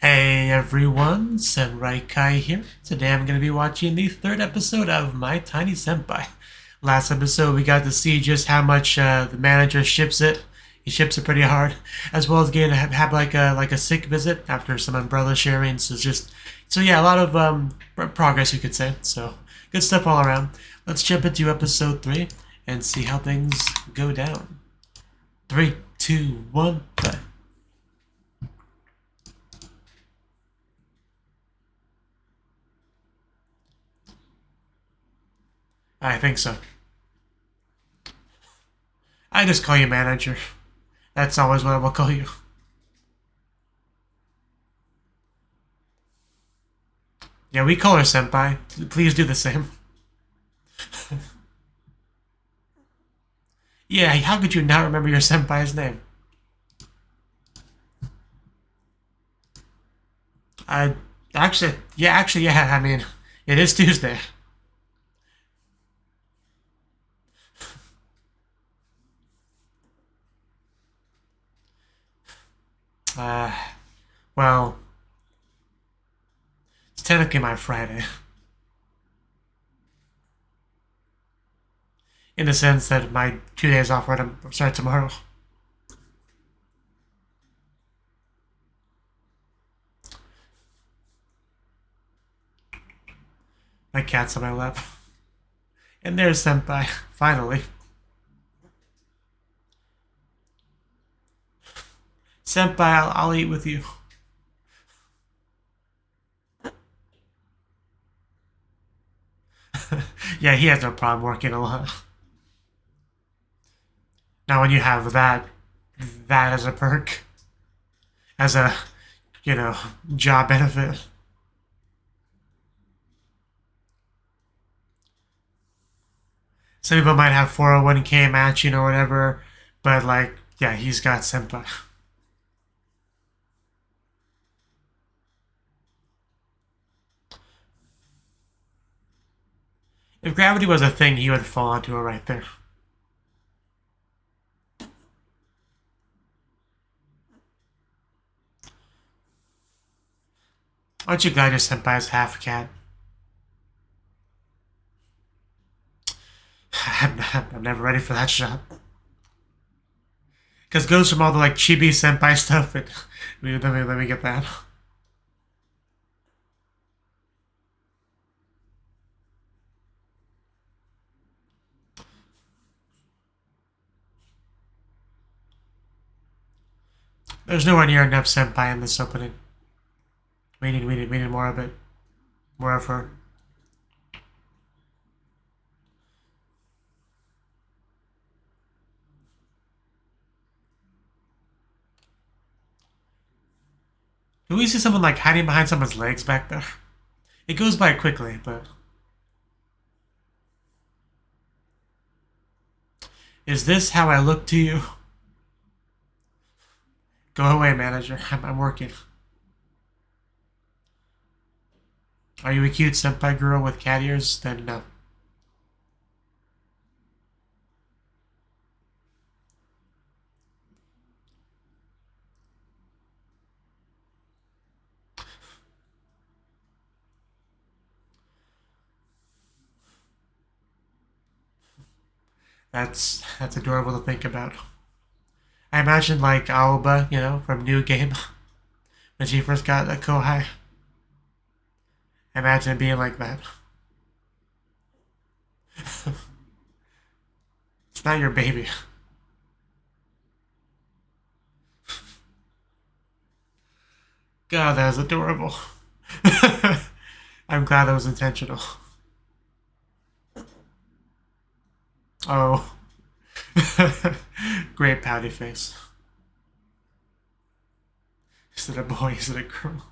Hey everyone, Senpai Kai here. Today I'm going to be watching the third episode of My Tiny Senpai. Last episode we got to see just how much the manager ships it. He ships it pretty hard, as well as getting to have like a sick visit after some umbrella sharing. So yeah, a lot of progress you could say. So good stuff all around. Let's jump into episode 3 and see how things go down. 3, 2, 1, play. I think so. I just call you manager. That's always what I will call you. Yeah, we call her senpai. Please do the same. Yeah, how could you not remember your senpai's name? I yeah. I mean, it is Tuesday. Uh, well, it's technically my Friday, in the sense that my 2 days off start tomorrow. My cat's on my lap, and there's senpai. Finally, senpai, I'll eat with you. Yeah, he has no problem working alone. Now, when you have that as a perk, as a, job benefit. Some people might have 401k matching or whatever, but like, yeah, he's got senpai. If gravity was a thing, he would fall onto it right there. Aren't you glad your senpai is half cat? I'm never ready for that shot. Because it goes from all the like chibi senpai stuff, and let me get that. There's nowhere near enough senpai in this opening. We need more of it. More of her. Do we see someone like hiding behind someone's legs back there? It goes by quickly, but... Is this how I look to you? Go away, manager. I'm working. Are you a cute senpai girl with cat ears? Then no. That's adorable to think about. I imagine like Aoba, from New Game, when she first got a Kohai. I imagine it being like that. It's not your baby. God, that was adorable. I'm glad that was intentional. Oh. Great pouty face. Is it a boy? Is it a girl?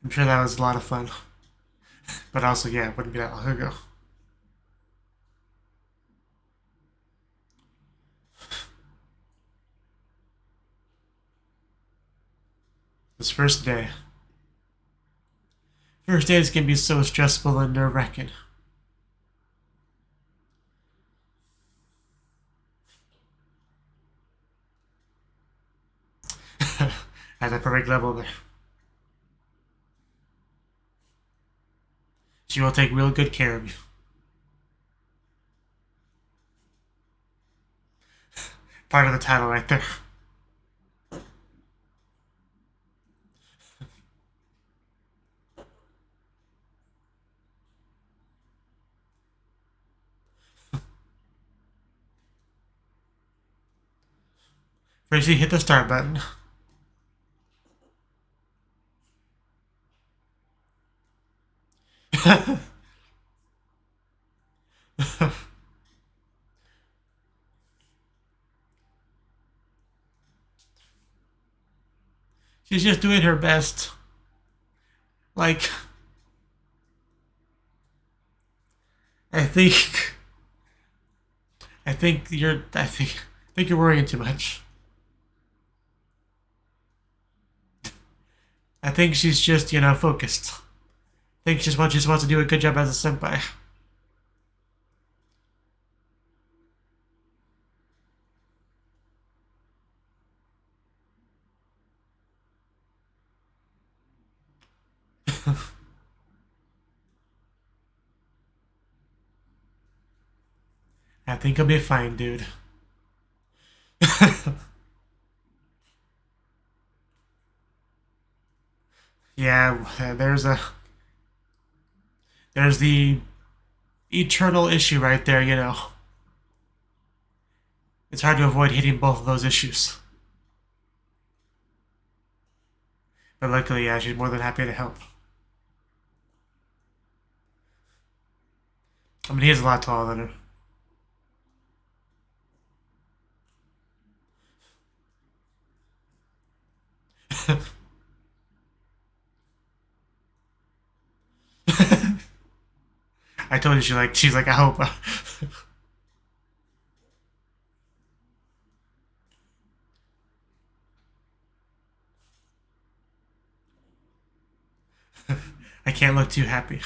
I'm sure that was a lot of fun. But also, yeah, it wouldn't be that long ago. This first day. First days can be so stressful and nerve-wracking. At a perfect level there. She will take real good care of you. Part of the title right there. First you hit the start button. She's just doing her best. Like, I think you're worrying too much. I think she's just, focused. I think she just wants to do a good job as a senpai. I think I'll be fine, dude. Yeah, there's the eternal issue right there. It's hard to avoid hitting both of those issues. But luckily, yeah, she's more than happy to help. I mean, he is a lot taller than her. I told you she's like, I hope. I can't look too happy.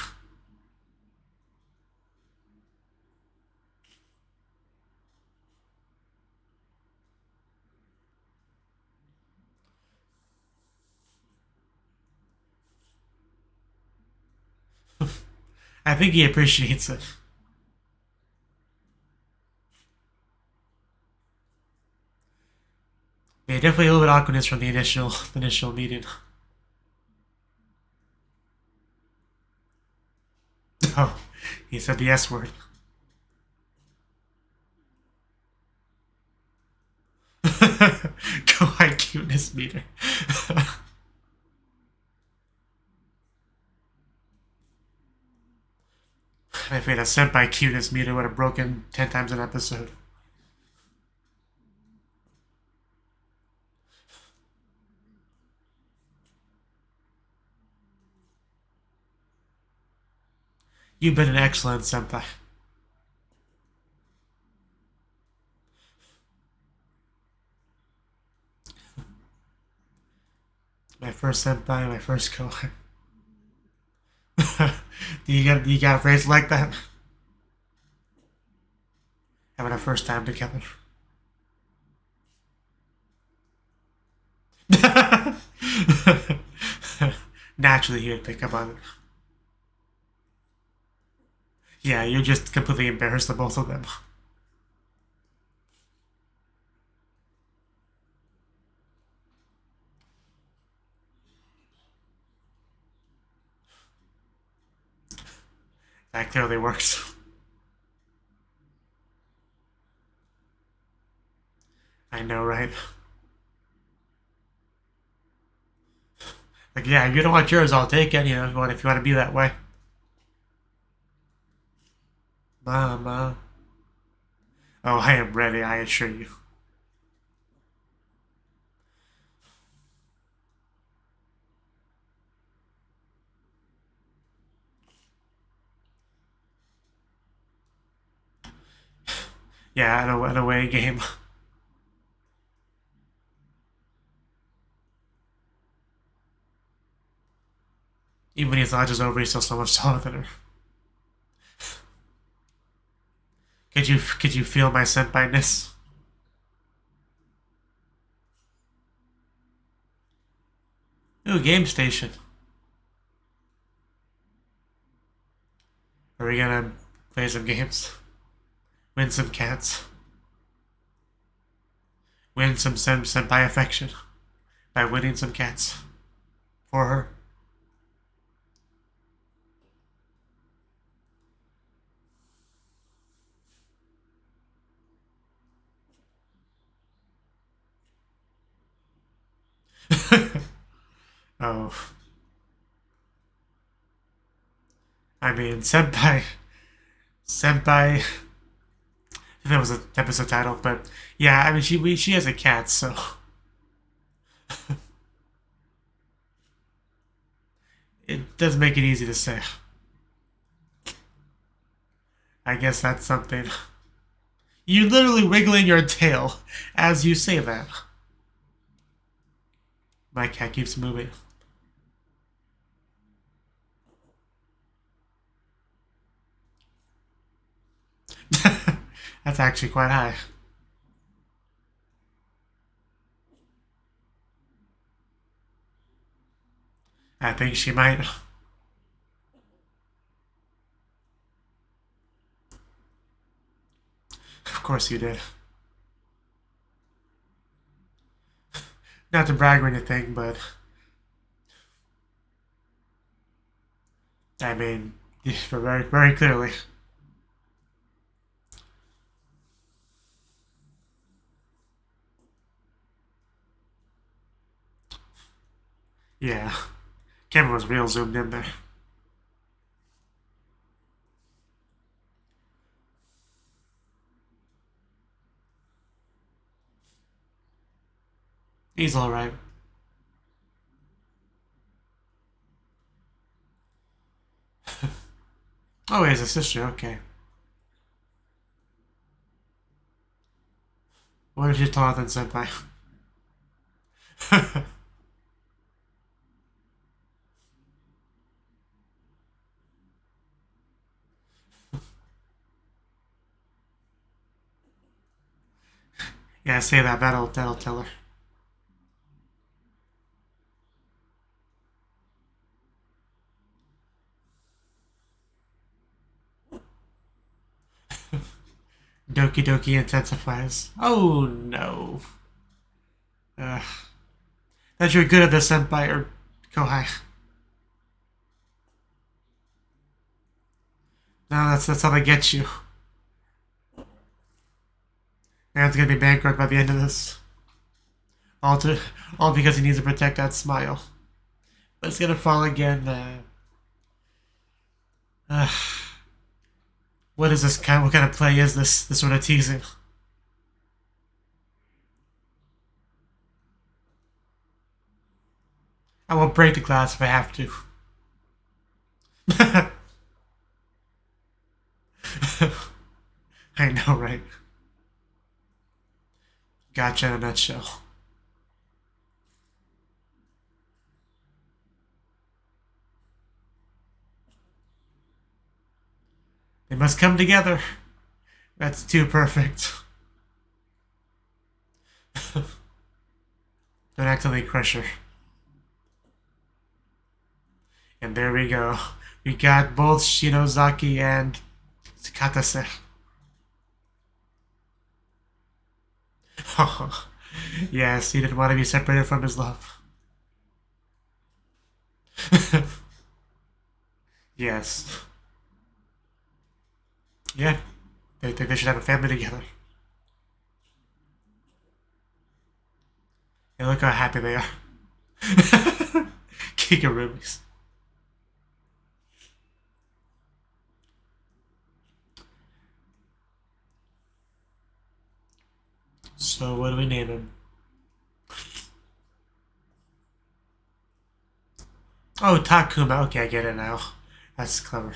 I think he appreciates it. Yeah, definitely a little bit awkwardness from the initial meeting. Oh, he said the S word. Kawaii cuteness meter. I'm afraid a senpai cuteness meter would have broken 10 times an episode. You've been an excellent senpai. My first senpai, my first Kohan. you got a phrase like that? Having a first time together. Naturally, he would pick up on it. Yeah, you're just completely embarrassed of both of them. That clearly works. I know, right? Like, yeah, if you don't want yours, I'll take it. If you want to be that way. Mama. Oh, I am ready, I assure you. Yeah, an away game. it's not just over, he's still so much taller than her. Could you feel my senpai-ness? Ooh, game station. Are we gonna play some games? Win some cats? Win some senpai affection by winning some cats for her? Oh. I mean, Senpai. Senpai. That was an episode title, but yeah, I mean, she has a cat, so. It does make it easy to say. I guess that's something. You're literally wiggling your tail as you say that. My cat keeps moving. That's actually quite high. I think she might. Of course you did. Not to brag or anything, but I mean, very, very clearly. Yeah. Camera was real zoomed in there. He's alright. Oh, he has a sister, okay. What if you're taller than Senpai? Yeah, say that, that'll tell her. Doki Doki intensifies. Oh no. That you're good at the Senpai or Kohai. No, that's how they get you. Man's gonna be bankrupt by the end of this. All because he needs to protect that smile. But it's gonna fall again. What is this kind? What kind of play is this? This sort of teasing. I will break the glass if I have to. I know, right? Gotcha in a nutshell. They must come together. That's too perfect. Don't accidentally crush her. And there we go. We got both Shinozaki and Katase. Oh, yes, he didn't want to be separated from his love. Yes. Yeah, they should have a family together. And look how happy they are. Kigurumis. So what do we name him? Oh, Takuma. Okay, I get it now. That's clever.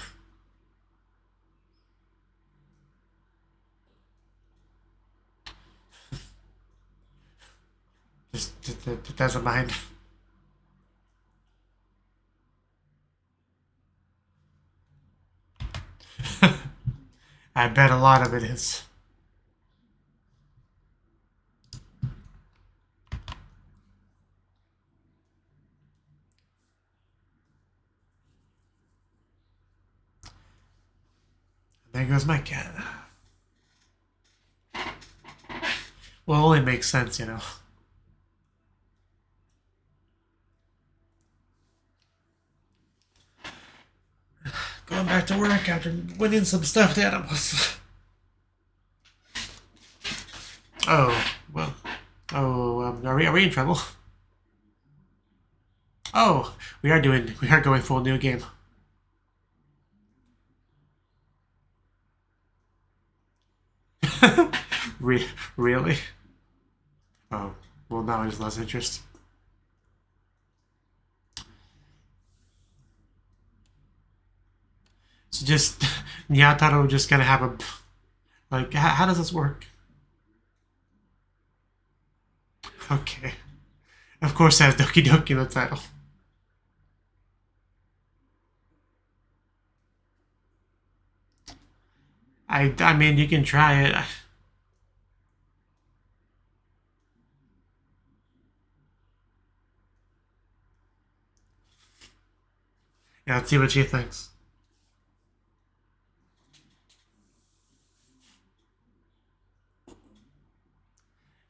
Just doesn't mind. I bet a lot of it is. There goes my cat. Well, it only makes sense, you know. Going back to work after winning some stuffed animals. Oh, well. Oh, are we in trouble? Oh, we are going full new game. Really? Oh, well now there's less interest. So just, Nyataro just gonna have a, like, how does this work? Okay. Of course it has Doki Doki in the title. I mean, you can try it. Yeah, let's see what she thinks.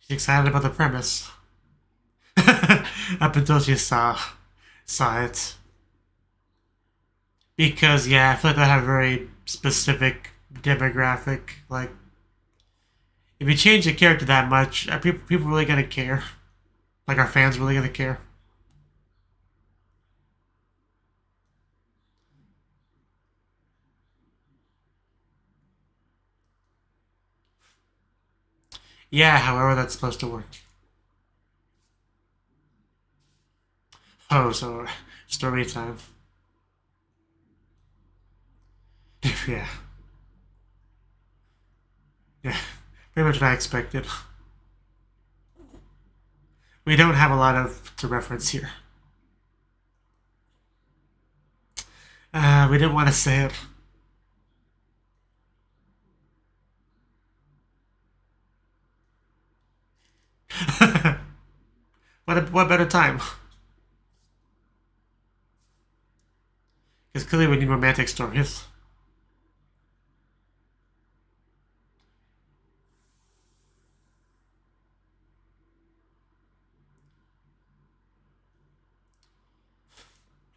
She's excited about the premise. Up until she saw it. Because, yeah, I feel like that had a very specific demographic. Like, if you change the character that much, are people really gonna care? Like, are fans really gonna care? Yeah, however that's supposed to work. Oh, so story time. Yeah. Yeah. Pretty much what I expected. We don't have a lot of to reference here. We didn't want to say it. What better time? Because clearly we need romantic stories.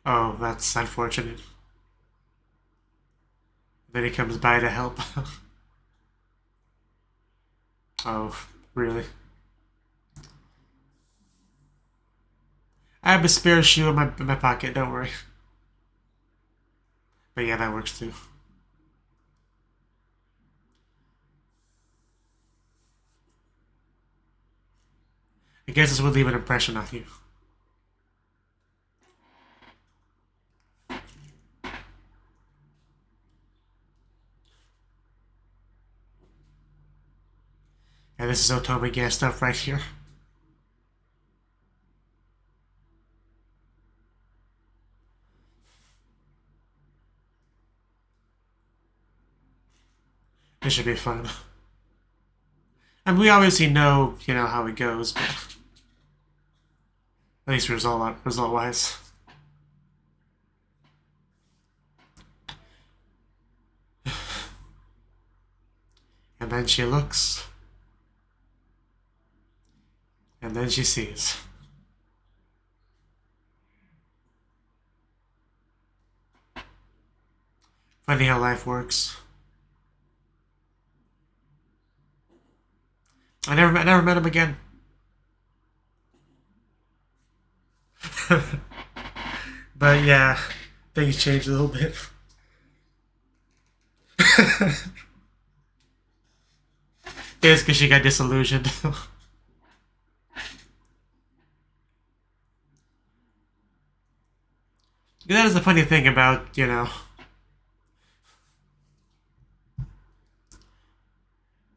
Oh, that's unfortunate. Then he comes by to help. Oh, really? I have a spare shoe in my pocket, don't worry. But yeah, that works too. I guess this would leave an impression on you. And this is Otome Gas stuff right here. This should be fun. And we obviously know, you know, how it goes, but at least result-wise. And then she looks. And then she sees. Funny how life works. I never met him again. But yeah, things changed a little bit. It's because she got disillusioned. That is the funny thing about, you know,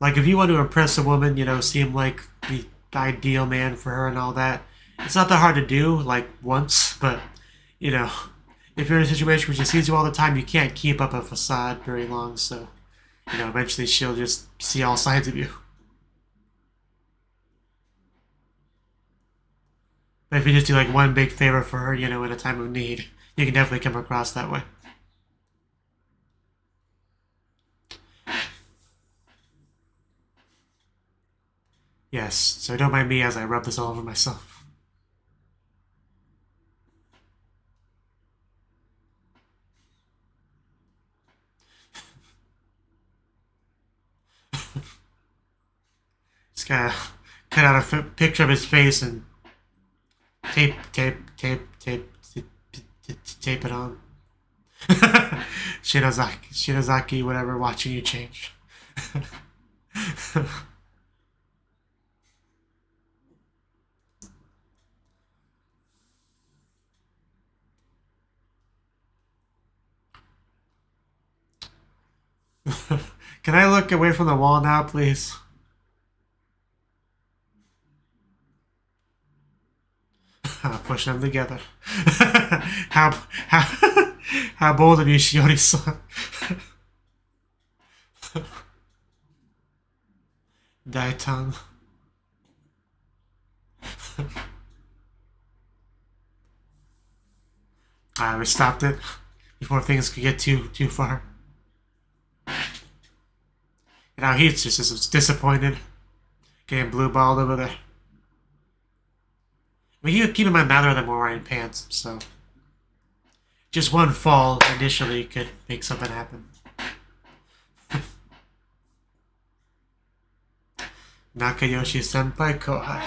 like if you want to impress a woman, you know, seem like the ideal man for her and all that, it's not that hard to do, like once, but, you know, if you're in a situation where she sees you all the time, you can't keep up a facade very long, so you know, eventually she'll just see all sides of you. But if you just do like one big favor for her, you know, in a time of need, you can definitely come across that way. Yes, so don't mind me as I rub this all over myself. Just gotta cut out a picture of his face and tape it on. Shinozaki, whatever, watching you change. Can I look away from the wall now, please? Push them together. How bold of you, Shiori-san. Daitan. We stopped it before things could get too far. And now he's just as disappointed, getting blue balled over there. I mean, keep in mind neither of them were wearing pants, so just one fall initially could make something happen. Nakayoshi Senpai Kohai.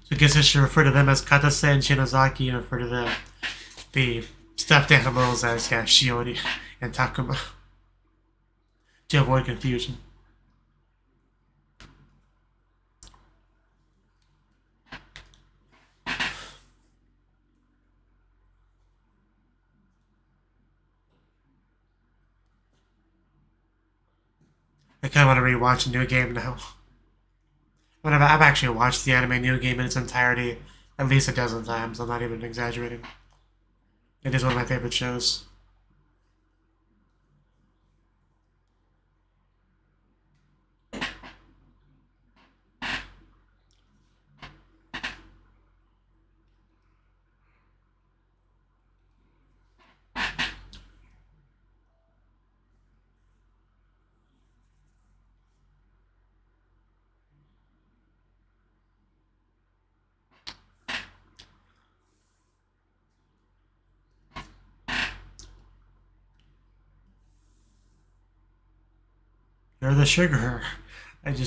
So I guess I should refer to them as Katase and Shinozaki and refer to the stuffed animals as Shiori and Takuma to avoid confusion. I kind of want to rewatch a New Game now. I've actually watched the anime New Game in its entirety at least a dozen times. I'm not even exaggerating. It is one of my favorite shows. You're the sugar. It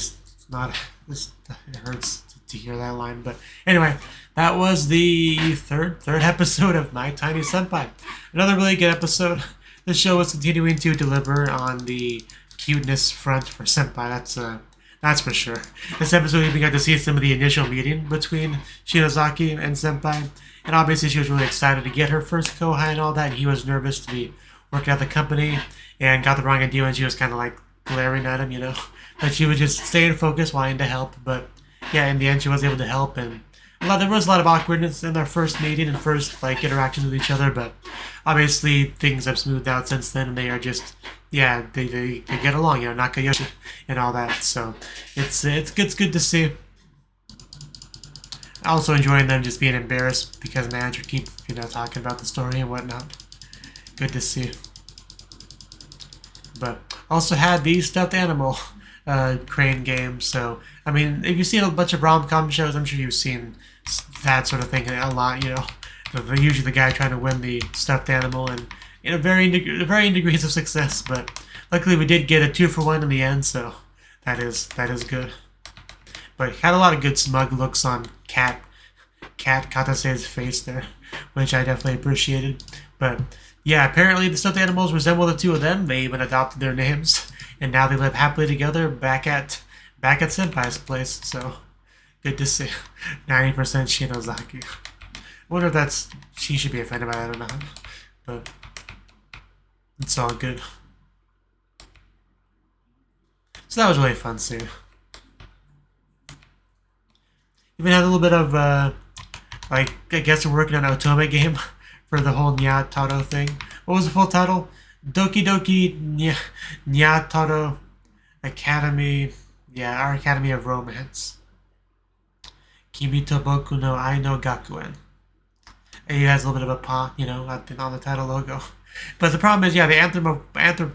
hurts to hear that line. But anyway, that was the third episode of My Tiny Senpai. Another really good episode. The show was continuing to deliver on the cuteness front for Senpai. That's for sure. This episode, we even got to see some of the initial meeting between Shinozaki and Senpai. And obviously, she was really excited to get her first Kohai and all that. And he was nervous to be working at the company and got the wrong idea. And she was kind of like glaring at him, you know. But she was just staying focused, wanting to help. But yeah, in the end, she was able to help. And there was a lot of awkwardness in their first meeting and first interactions with each other. But obviously, things have smoothed out since then, and they are just they get along, you know, Nakayoshi and all that. So it's good to see. Also enjoying them just being embarrassed because manager keep talking about the story and whatnot. Good to see. But also had the stuffed animal crane game. So I mean, if you've seen a bunch of rom-com shows, I'm sure you've seen that sort of thing a lot. You know, usually the guy trying to win the stuffed animal, and varying degrees of success. But luckily, we did get a 2-for-1 in the end, so that is good. But had a lot of good smug looks on Cat Katase's face there, which I definitely appreciated. But yeah, apparently the stuffed animals resemble the two of them. They even adopted their names, and now they live happily together back at Senpai's place. So good to see. 90% Shinozaki. I wonder if she should be offended by that or not. But it's all good. So that was really fun too. Even had a little bit of like, I guess we're working on an Otome game for the whole Nyataro thing. What was the full title? Doki Doki Nyataro Academy. Yeah, our Academy of Romance. Kimi to Boku no Ai no Gakuen. And he has a little bit of a paw, you know, on the title logo. But the problem is, yeah, the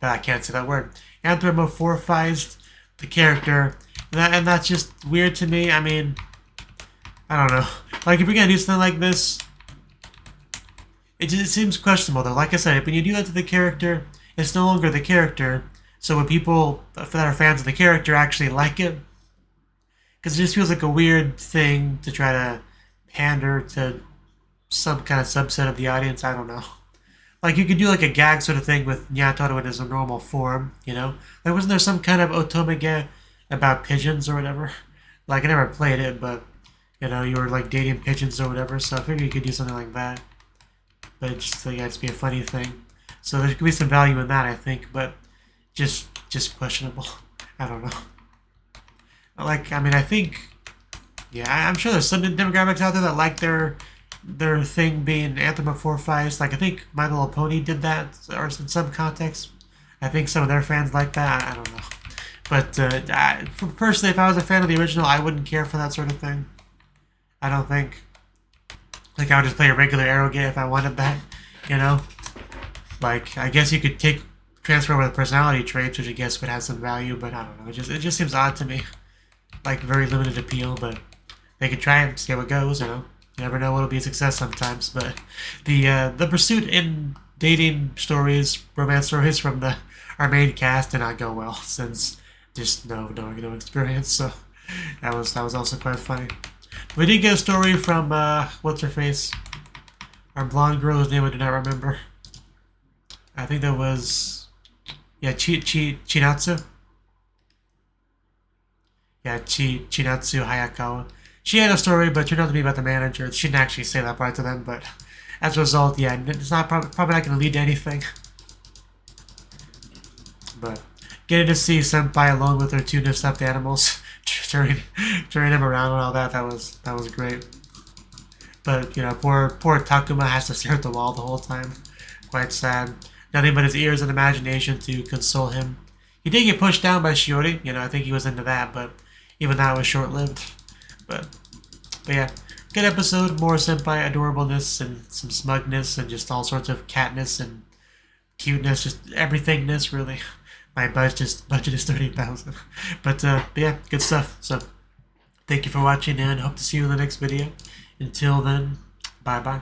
I can't say that word. Anthropomorphized the character. And that's just weird to me. I mean, I don't know. Like, if you're gonna do something like this, it seems questionable, though. Like I said, when you do that to the character, it's no longer the character. So when people that are fans of the character actually like it, because it just feels like a weird thing to try to pander to some kind of subset of the audience. I don't know. Like, you could do like a gag sort of thing with Nyataro in his normal form, you know? Like, wasn't there some kind of otomege about pigeons or whatever? Like, I never played it, but, you know, you were like dating pigeons or whatever, so I figured you could do something like that. But just, yeah, it'd be a funny thing. So there could be some value in that, I think, but just questionable. I don't know. Like, I mean, I think, yeah, I'm sure there's some demographics out there that like their thing being anthropomorphized. Like, I think My Little Pony did that, or in some context. I think some of their fans like that. I don't know. But personally, if I was a fan of the original, I wouldn't care for that sort of thing. I don't think. Like, I would just play a regular arrow game if I wanted that, you know? Like, I guess you could transfer over the personality traits, which I guess would have some value, but I don't know. It just seems odd to me. Like, very limited appeal, but they could try and see how it goes, you know? You never know what'll be a success sometimes, but the pursuit in dating stories, romance stories from our main cast did not go well, since just no experience, so that was also quite funny. We did get a story from, what's her face? Our blonde girl whose name I do not remember. I think that was, yeah, Chinatsu. Yeah, Chinatsu Hayakawa. She had a story, but turned out to be about the manager. She didn't actually say that part to them, but as a result, yeah, it's not probably not going to lead to anything. But getting to see Senpai alone with her two new stuffed animals, turning him around and all that was great. But, you know, poor Takuma has to stare at the wall the whole time. Quite sad. Nothing but his ears and imagination to console him. He did get pushed down by Shiori. You know, I think he was into that, but even that was short-lived. But yeah, good episode. More senpai adorableness and some smugness and just all sorts of catness and cuteness, just everythingness, really. My budget is 30,000. But yeah, good stuff. So thank you for watching and hope to see you in the next video. Until then, bye bye.